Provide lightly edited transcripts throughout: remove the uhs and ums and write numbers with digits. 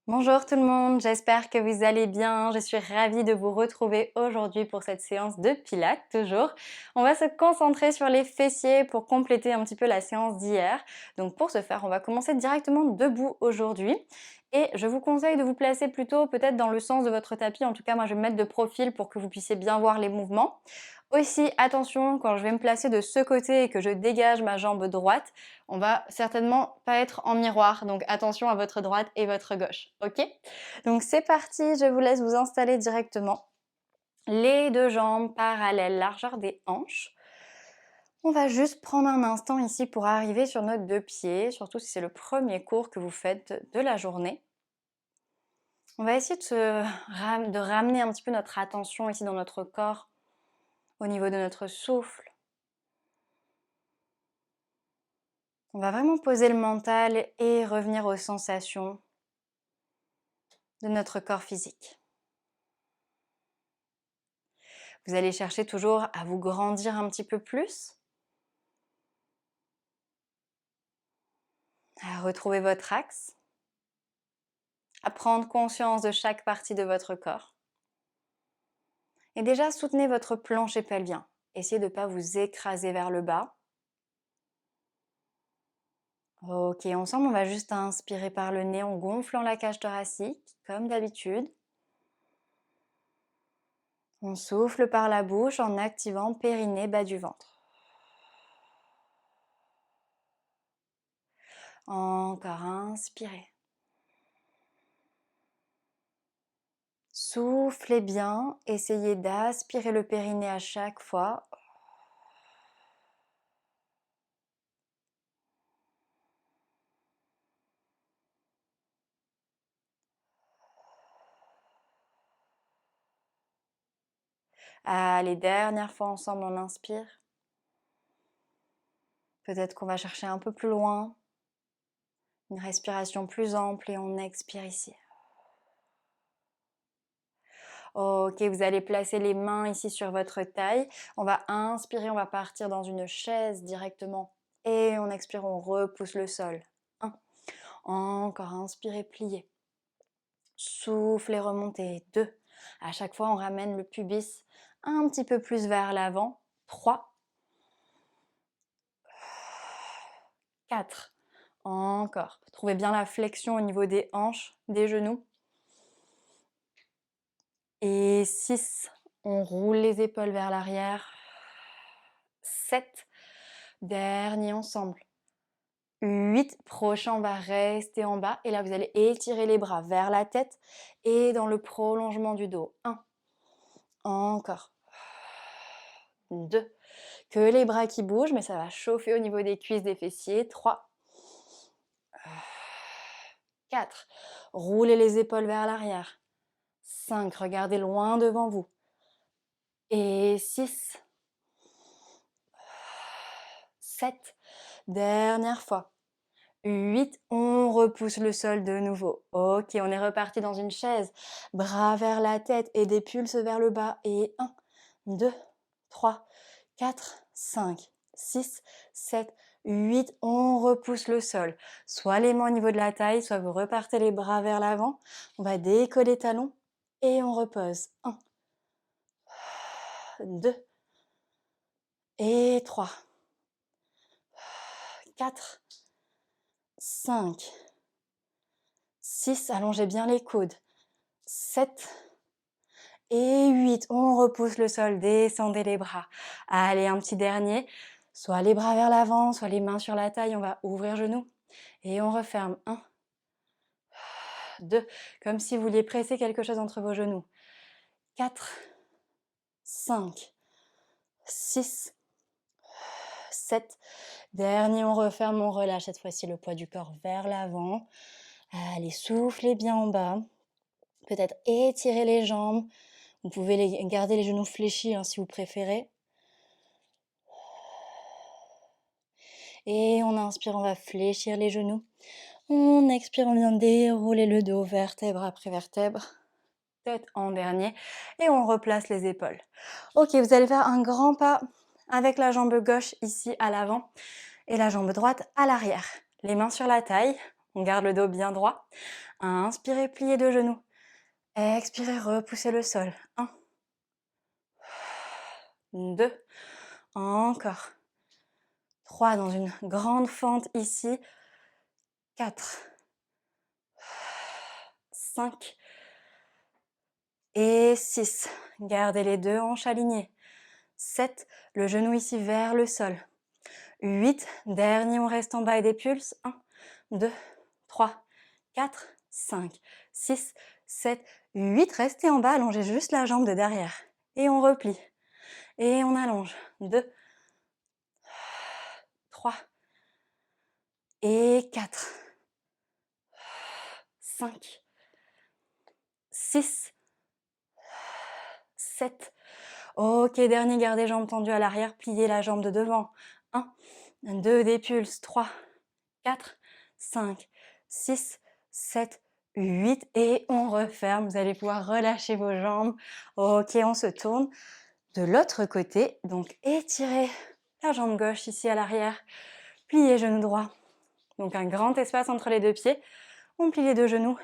Bonjour tout le monde, j'espère que vous allez bien. Je suis ravie de vous retrouver aujourd'hui pour cette séance de pilates, toujours. On va se concentrer sur les fessiers pour compléter un petit peu la séance d'hier. Donc pour ce faire, on va commencer directement debout aujourd'hui. Et je vous conseille de vous placer plutôt peut-être dans le sens de votre tapis. En tout cas, moi je vais me mettre de profil pour que vous puissiez bien voir les mouvements. Aussi, attention, quand je vais me placer de ce côté et que je dégage ma jambe droite, on va certainement pas être en miroir, donc attention à votre droite et votre gauche, ok? Donc c'est parti, je vous laisse vous installer directement. Les deux jambes parallèles, largeur des hanches. On va juste prendre un instant ici pour arriver sur nos deux pieds, surtout si c'est le premier cours que vous faites de la journée. On va essayer de ramener un petit peu notre attention ici dans notre corps, au niveau de notre souffle. On va vraiment poser le mental et revenir aux sensations de notre corps physique. Vous allez chercher toujours à vous grandir un petit peu plus, à retrouver votre axe, à prendre conscience de chaque partie de votre corps. Et déjà, soutenez votre plancher pelvien. Essayez de ne pas vous écraser vers le bas. Ok, ensemble, on va juste inspirer par le nez en gonflant la cage thoracique, comme d'habitude. On souffle par la bouche en activant périnée, bas du ventre. Encore, inspirez. Soufflez bien, essayez d'aspirer le périnée à chaque fois. Allez, dernière fois ensemble, on inspire. Peut-être qu'on va chercher un peu plus loin. Une respiration plus ample et on expire ici. Ok, vous allez placer les mains ici sur votre taille. On va inspirer, on va partir dans une chaise directement. Et on expire, on repousse le sol. 1. Encore, inspirez, pliez. Soufflez, remontez. 2. À chaque fois, on ramène le pubis un petit peu plus vers l'avant. 3. 4. Encore. Trouvez bien la flexion au niveau des hanches, des genoux. Et 6. On roule les épaules vers l'arrière. 7. Dernier ensemble. 8. Prochain, on va rester en bas. Et là, vous allez étirer les bras vers la tête et dans le prolongement du dos. 1. Encore. 2. Que les bras qui bougent, mais ça va chauffer au niveau des cuisses, des fessiers. 3. 4. Roulez les épaules vers l'arrière. 5. Regardez loin devant vous. Et 6. 7. Dernière fois. 8. On repousse le sol de nouveau. Ok, on est reparti dans une chaise. Bras vers la tête et des pulses vers le bas. Et 1, 2, 3, 4, 5, 6, 7, 8. On repousse le sol. Soit les mains au niveau de la taille, soit vous repartez les bras vers l'avant. On va décoller les talons et on repose. 1, 2 et 3, 4, 5, 6. Allongez bien les coudes. 7 et 8. On repousse le sol, descendez les bras. Allez, un petit dernier. Soit les bras vers l'avant, soit les mains sur la taille. On va ouvrir genoux et on referme. 1, 2. Comme si vous vouliez presser quelque chose entre vos genoux. 4, 5, 6, 7. Dernier, on referme, on relâche cette fois-ci le poids du corps vers l'avant. Allez, soufflez bien en bas. Peut-être étirer les jambes. Vous pouvez garder les genoux fléchis si vous préférez. Et on inspire, on va fléchir les genoux. On expire, on vient dérouler le dos, vertèbre après vertèbre. Tête en dernier. Et on replace les épaules. Ok, vous allez faire un grand pas avec la jambe gauche ici à l'avant et la jambe droite à l'arrière. Les mains sur la taille. On garde le dos bien droit. Inspirez, pliez de genoux. Expirez, repoussez le sol. 1, 2, encore. 3 dans une grande fente ici. 4, 5 et 6. Gardez les deux hanches alignées. 7, le genou ici vers le sol. 8, dernier, on reste en bas et des pulses. 1, 2, 3, 4, 5, 6, 7, 8. Restez en bas, allongez juste la jambe de derrière. Et on replie. Et on allonge. 2, 3 et 4, 5, 6, 7. Ok, dernier, gardez jambes tendues à l'arrière, pliez la jambe de devant. 1, 2, des pulses. 3, 4, 5, 6, 7, 8 et on referme. Vous allez pouvoir relâcher vos jambes. Ok, on se tourne de l'autre côté. Donc étirez la jambe gauche ici à l'arrière. Pliez genou droit. Donc un grand espace entre les deux pieds. On plie les deux genoux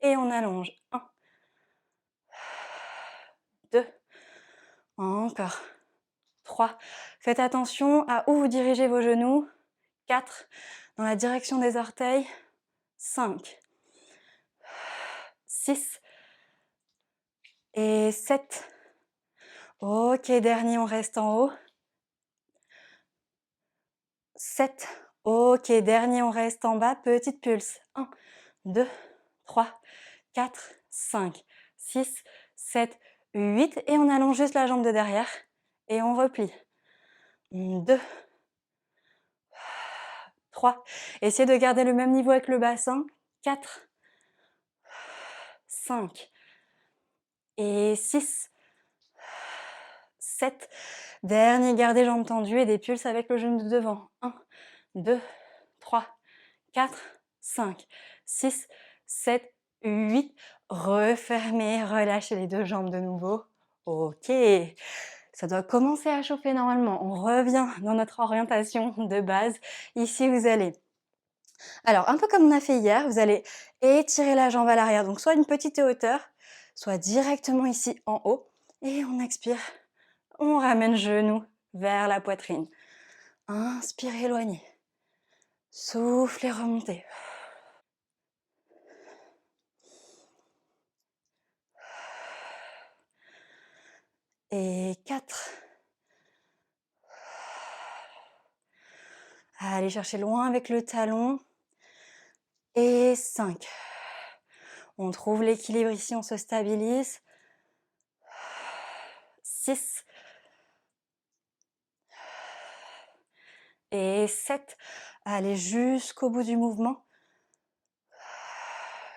et on allonge. 1, 2, encore. 3. Faites attention à où vous dirigez vos genoux. 4. Dans la direction des orteils. 5. 6. Et 7. Ok, dernier, on reste en haut. 7. Ok, dernier, on reste en bas. Petite pulse. 1, 2, 3, 4, 5, 6, 7, 8. Et on allonge juste la jambe de derrière. Et on replie. 2, 3. Essayez de garder le même niveau avec le bassin. 4, 5 et 6, 7. Dernier, gardez jambes tendues et des pulses avec le genou de devant. 1, 2, 3, 4, 5, 6, 7, 8. Refermez, relâchez les deux jambes de nouveau. Ok, ça doit commencer à chauffer normalement. On revient dans notre orientation de base. Ici, vous allez... Alors, un peu comme on a fait hier, vous allez étirer la jambe à l'arrière. Donc, soit une petite hauteur, soit directement ici en haut. Et on expire. On ramène genou vers la poitrine. Inspirez, éloignez. Soufflez, remontez. Et 4. Allez chercher loin avec le talon. Et 5. On trouve l'équilibre ici, on se stabilise. 6. Et 7. Allez jusqu'au bout du mouvement.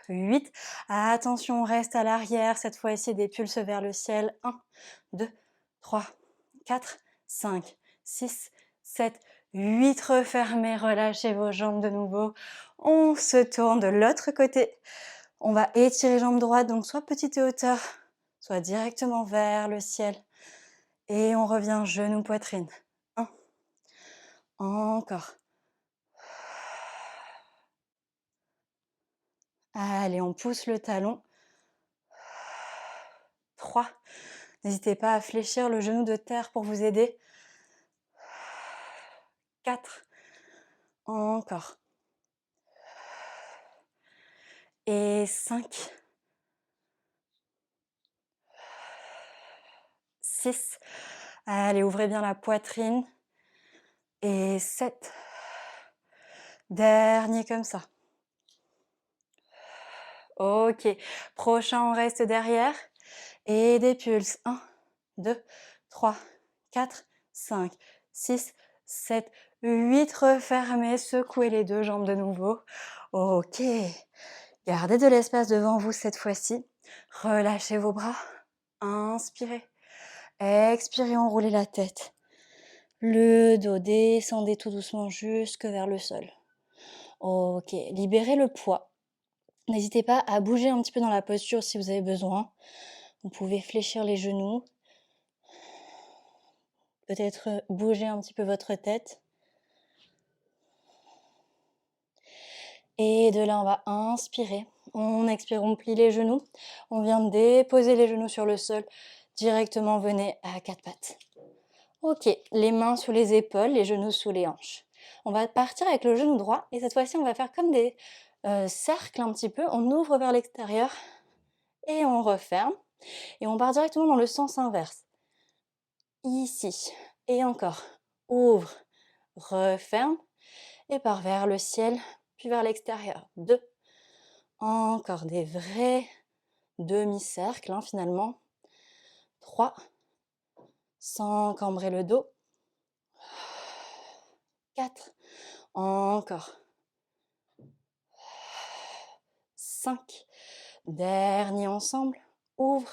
8. Attention, on reste à l'arrière. Cette fois-ci, des pulses vers le ciel. 1, 2, 3, 4, 5, 6, 7, 8. Refermez, relâchez vos jambes de nouveau. On se tourne de l'autre côté. On va étirer jambe droite, donc soit petite hauteur, soit directement vers le ciel. Et on revient genou, poitrine. 1. Encore. Allez, on pousse le talon. 3. N'hésitez pas à fléchir le genou de terre pour vous aider. 4. Encore. Et 5. 6. Allez, ouvrez bien la poitrine. Et 7. Dernier comme ça. Ok. Prochain, on reste derrière. Et des pulses. 1, 2, 3, 4, 5, 6, 7, 8. Refermez, secouez les deux jambes de nouveau. Ok. Gardez de l'espace devant vous cette fois-ci. Relâchez vos bras. Inspirez. Expirez, enroulez la tête. Le dos, descendez tout doucement jusque vers le sol. Ok, libérez le poids. N'hésitez pas à bouger un petit peu dans la posture si vous avez besoin. Vous pouvez fléchir les genoux. Peut-être bouger un petit peu votre tête. Et de là, on va inspirer. On expire, on plie les genoux. On vient déposer les genoux sur le sol. Directement, venez à quatre pattes. Ok, les mains sous les épaules, les genoux sous les hanches. On va partir avec le genou droit et cette fois-ci, on va faire comme des cercles un petit peu. On ouvre vers l'extérieur et on referme. Et on part directement dans le sens inverse. Ici. Et encore. Ouvre, referme et part vers le ciel, puis vers l'extérieur. 2. Encore des vrais demi-cercles finalement. 3. Sans cambrer le dos. 4. Encore. 5. Dernier ensemble. Ouvre.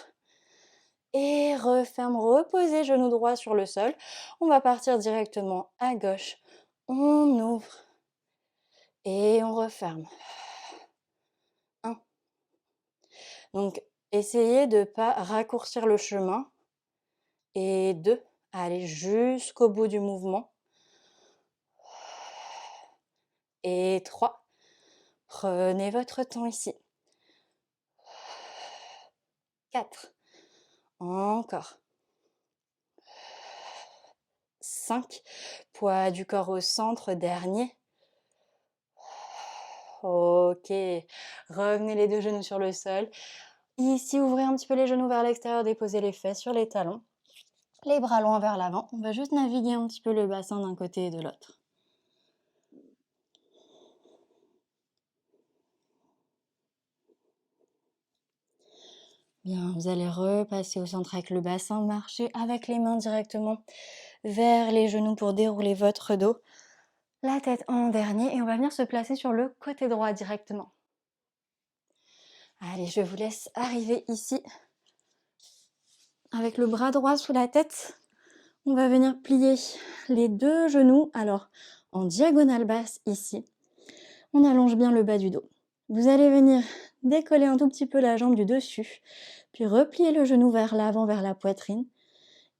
Et referme. Reposez genou droit sur le sol. On va partir directement à gauche. On ouvre. Et on referme. 1. Donc, essayez de ne pas raccourcir le chemin. Et 2. Allez jusqu'au bout du mouvement. Et 3. Prenez votre temps ici. 4. Encore. 5. Poids du corps au centre, dernier. Ok. Revenez les deux genoux sur le sol. Ici, ouvrez un petit peu les genoux vers l'extérieur, déposez les fesses sur les talons. Les bras loin vers l'avant. On va juste naviguer un petit peu le bassin d'un côté et de l'autre. Bien, vous allez repasser au centre avec le bassin, marcher avec les mains directement vers les genoux pour dérouler votre dos. La tête en dernier et on va venir se placer sur le côté droit directement. Allez, je vous laisse arriver ici. Avec le bras droit sous la tête, on va venir plier les deux genoux, alors en diagonale basse ici. On allonge bien le bas du dos. Vous allez venir décoller un tout petit peu la jambe du dessus, puis replier le genou vers l'avant, vers la poitrine,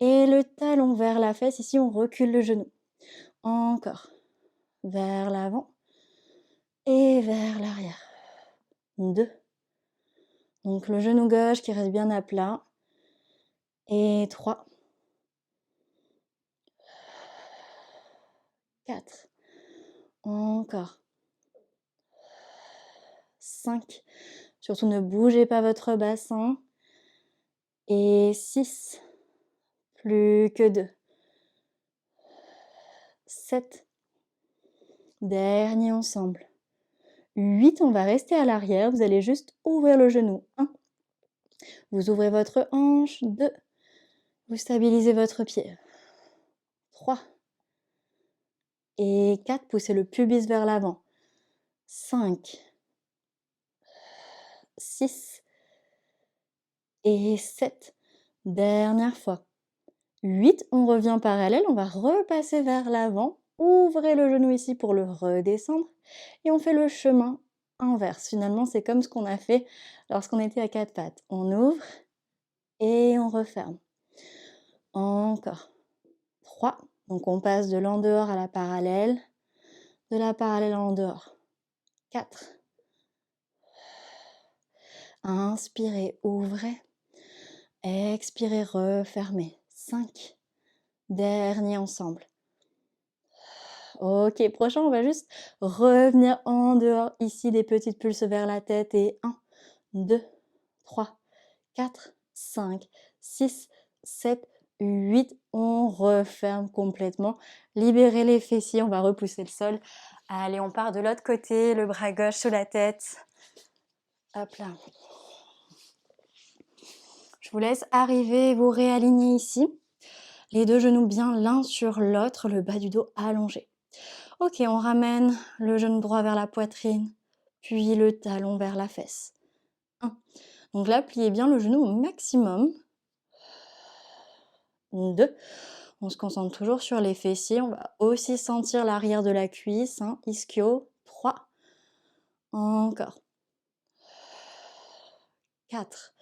et le talon vers la fesse. Ici, on recule le genou. Encore. Vers l'avant et vers l'arrière. 2. Donc le genou gauche qui reste bien à plat. Et 3. 4. Encore. 5. Surtout ne bougez pas votre bassin. Et 6. Plus que 2. 7. Dernier ensemble. 8. On va rester à l'arrière. Vous allez juste ouvrir le genou. 1. Vous ouvrez votre hanche. 2. Vous stabilisez votre pied. 3. Et 4. Poussez le pubis vers l'avant. 5. 6. Et 7. Dernière fois. 8. On revient parallèle. On va repasser vers l'avant. Ouvrez le genou ici pour le redescendre. Et on fait le chemin inverse. Finalement, c'est comme ce qu'on a fait lorsqu'on était à quatre pattes. On ouvre et on referme. Encore. 3. Donc on passe de l'en dehors à la parallèle. De la parallèle en dehors. 4. Inspirez, ouvrez. Expirez, refermez. 5. Dernier ensemble. Ok, prochain, on va juste revenir en dehors. Ici, des petites pulses vers la tête. Et 1, 2, 3, 4, 5, 6, 7, 8. On referme complètement. Libérez les fessiers, on va repousser le sol. Allez, on part de l'autre côté, le bras gauche sous la tête. Hop là. Je vous laisse arriver, vous réaligner ici. Les deux genoux bien l'un sur l'autre, le bas du dos allongé. Ok, on ramène le genou droit vers la poitrine, puis le talon vers la fesse. 1. Donc là, pliez bien le genou au maximum. 2. On se concentre toujours sur les fessiers. On va aussi sentir l'arrière de la cuisse. Ischio. 3. Encore. 4.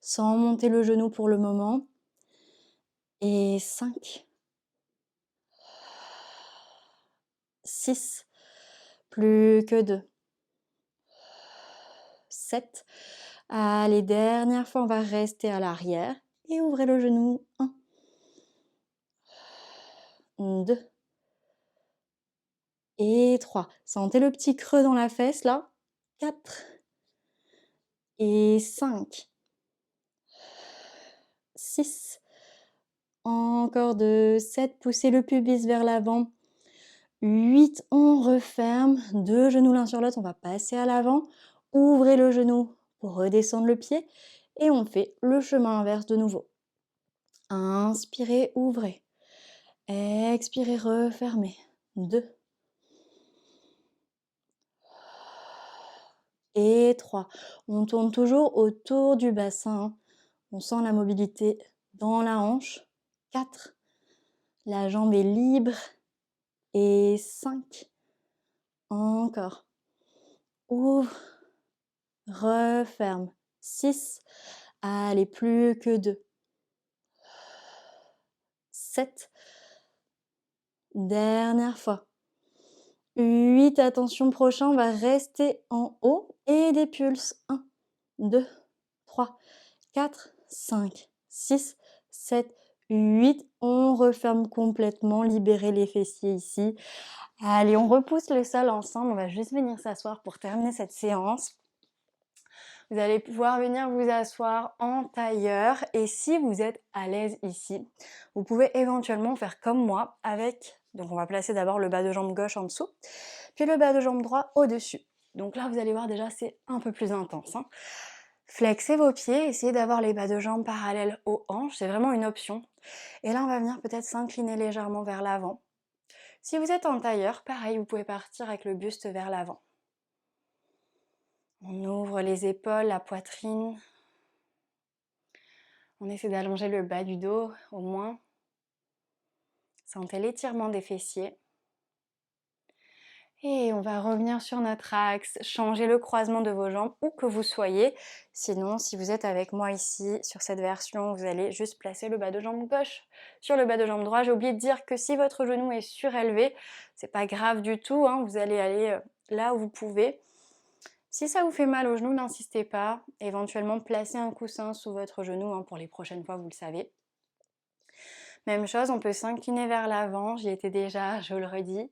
Sans monter le genou pour le moment. Et 5. 6. Plus que 2. 7. Allez, dernière fois, on va rester à l'arrière et ouvrez le genou. 1, 2 et 3. Sentez le petit creux dans la fesse là. 4 et 5, 6. Encore 2, 7. Poussez le pubis vers l'avant. 8, on referme. 2 genoux l'un sur l'autre, on va passer à l'avant. Ouvrez le genou pour redescendre le pied. Et on fait le chemin inverse de nouveau. Inspirez, ouvrez. Expirez, refermez. 2 et 3. On tourne toujours autour du bassin. On sent la mobilité dans la hanche. 4. La jambe est libre. Et 5. Encore. Ouvre. Referme. 6. Allez, plus que 2. 7. Dernière fois. 8. Attention, prochain, on va rester en haut et des pulses. 1, 2, 3, 4, 5, 6, 7, 8. On referme complètement, libérez les fessiers ici. Allez, on repousse le sol ensemble. On va juste venir s'asseoir pour terminer cette séance. Vous allez pouvoir venir vous asseoir en tailleur et si vous êtes à l'aise ici, vous pouvez éventuellement faire comme moi avec, donc on va placer d'abord le bas de jambe gauche en dessous, puis le bas de jambe droit au-dessus. Donc là, vous allez voir déjà, c'est un peu plus intense. Flexez vos pieds, essayez d'avoir les bas de jambes parallèles aux hanches, c'est vraiment une option. Et là, on va venir peut-être s'incliner légèrement vers l'avant. Si vous êtes en tailleur, pareil, vous pouvez partir avec le buste vers l'avant. On ouvre les épaules, la poitrine. On essaie d'allonger le bas du dos au moins. Sentez l'étirement des fessiers. Et on va revenir sur notre axe, changer le croisement de vos jambes où que vous soyez. Sinon, si vous êtes avec moi ici, sur cette version, vous allez juste placer le bas de jambe gauche sur le bas de jambe droit. J'ai oublié de dire que si votre genou est surélevé, c'est pas grave du tout, vous allez aller là où vous pouvez. Si ça vous fait mal au genou, n'insistez pas. Éventuellement, placez un coussin sous votre genou pour les prochaines fois, vous le savez. Même chose, on peut s'incliner vers l'avant. J'y étais déjà, je le redis.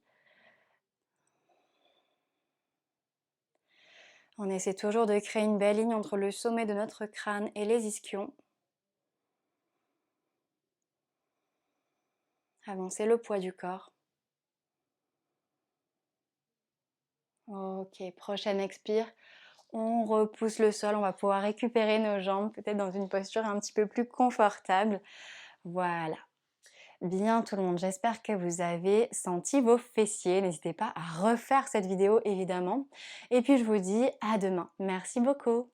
On essaie toujours de créer une belle ligne entre le sommet de notre crâne et les ischions. Avancez le poids du corps. Ok, prochaine expire. On repousse le sol, on va pouvoir récupérer nos jambes, peut-être dans une posture un petit peu plus confortable. Voilà. Bien tout le monde, j'espère que vous avez senti vos fessiers. N'hésitez pas à refaire cette vidéo évidemment. Et puis je vous dis à demain. Merci beaucoup.